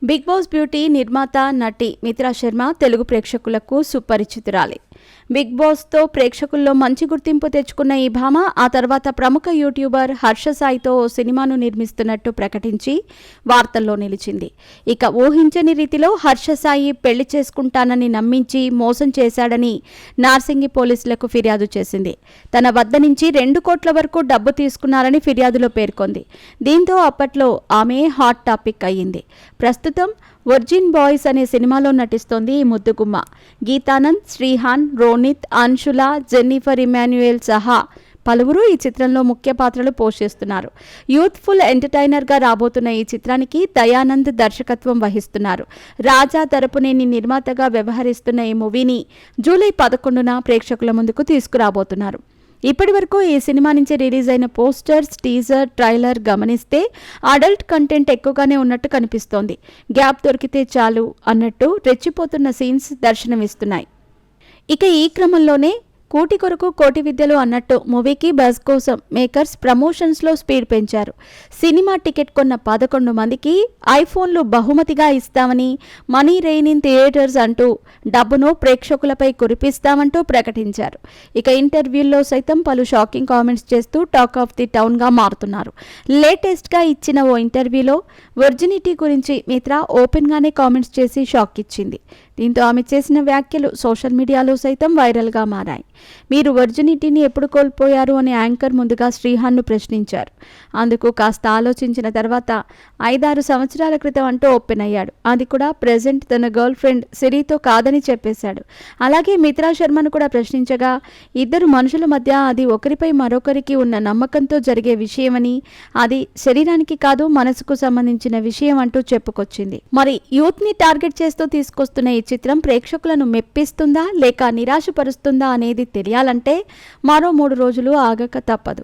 Big boss beauty నిర్మాత నటి మిత్రా శర్మ తెలుగు ప్రేక్షకులకు సుపరిచితురాలి. బిగ్ బాస్తో ప్రేక్షకుల్లో మంచి గుర్తింపు తెచ్చుకున్న ఈ భామ ఆ తర్వాత ప్రముఖ యూట్యూబర్ హర్ష సాయితో ఓ సినిమాను నిర్మిస్తున్నట్టు ప్రకటించి వార్తల్లో నిలిచింది. ఇక ఊహించని రీతిలో హర్ష సాయి పెళ్లి చేసుకుంటానని నమ్మించి మోసం చేశాడని నార్సింగి పోలీసులకు ఫిర్యాదు చేసింది. తన వద్ద నుంచి 2 కోట్ల వరకు డబ్బు తీసుకున్నారని ఫిర్యాదులో పేర్కొంది. దీంతో అప్పట్లో ఆమె హాట్ టాపిక్ అయ్యింది. ప్రస్తుతం వర్జిన్ బాయ్స్ అనే సినిమాలో నటిస్తోంది ఈ ముద్దుగుమ్మ. గీతానంద్, శ్రీహాన్, రోనిత్, అన్షుల, జెన్నిఫర్ ఇమాన్యుయల్ సహా పలువురు ఈ చిత్రంలో ముఖ్య పాత్రలు పోషిస్తున్నారు. యూత్ఫుల్ ఎంటర్టైనర్గా రాబోతున్న ఈ చిత్రానికి దయానంద్ దర్శకత్వం వహిస్తున్నారు. రాజా తరపునేని నిర్మాతగా వ్యవహరిస్తున్న ఈ మూవీని జూలై 11న ప్రేక్షకుల ముందుకు తీసుకురాబోతున్నారు. ఇప్పటి వరకు ఈ సినిమా నుంచి రిలీజ్ అయిన పోస్టర్స్, టీజర్, ట్రైలర్ గమనిస్తే అడల్ట్ కంటెంట్ ఎక్కువగానే ఉన్నట్టు కనిపిస్తోంది. గ్యాప్ దొరికితే చాలు అన్నట్టు రెచ్చిపోతున్న సీన్స్ దర్శనమిస్తున్నాయి. ఇక ఈ క్రమంలోనే కోటి కొరకు కోటి విద్యలు అన్నట్టు మూవీకి బజ్ కోసం మేకర్స్ ప్రమోషన్స్లో స్పీడ్ పెంచారు. సినిమా టికెట్ కొన్న 11 మందికి ఐఫోన్లు బహుమతిగా ఇస్తామని, మనీ రెయిన్ ఇన్ థియేటర్స్ అంటూ డబ్బును ప్రేక్షకులపై కురిపిస్తామంటూ ప్రకటించారు. ఇక ఇంటర్వ్యూల్లో సైతం పలు షాకింగ్ కామెంట్స్ చేస్తూ టాక్ ఆఫ్ ది టౌన్గా మారుతున్నారు. లేటెస్ట్గా ఇచ్చిన ఓ ఇంటర్వ్యూలో వర్జినిటీ గురించి మిత్రా ఓపెన్గానే కామెంట్స్ చేసి షాక్ ఇచ్చింది. దీంతో ఆమె చేసిన వ్యాఖ్యలు సోషల్ మీడియాలో సైతం వైరల్గా మారాయి. మీరు వర్జినిటీని ఎప్పుడు కోల్పోయారు అని యాంకర్ ముందుగా శ్రీహాన్ను ప్రశ్నించారు. అందుకు కాస్త ఆలోచించిన తర్వాత 5-6 సంవత్సరాల క్రితం అంటూ ఓపెన్ అయ్యాడు. అది కూడా ప్రెజెంట్ తన గర్ల్ ఫ్రెండ్ సిరితో కాదని చెప్పేశాడు. అలాగే మిత్రా శర్మను కూడా ప్రశ్నించగా ఇద్దరు మనుషుల మధ్య అది ఒకరిపై మరొకరికి ఉన్న నమ్మకంతో జరిగే విషయమని, అది శరీరానికి కాదు మనసుకు సంబంధించిన విషయం అంటూ చెప్పుకొచ్చింది. మరి యూత్ని టార్గెట్ చేస్తూ తీసుకొస్తున్న ఈ చిత్రం ప్రేక్షకులను మెప్పిస్తుందా లేక నిరాశపరుస్తుందా అనేది తెలియాలంటే మరో 3 రోజులు ఆగక తప్పదు.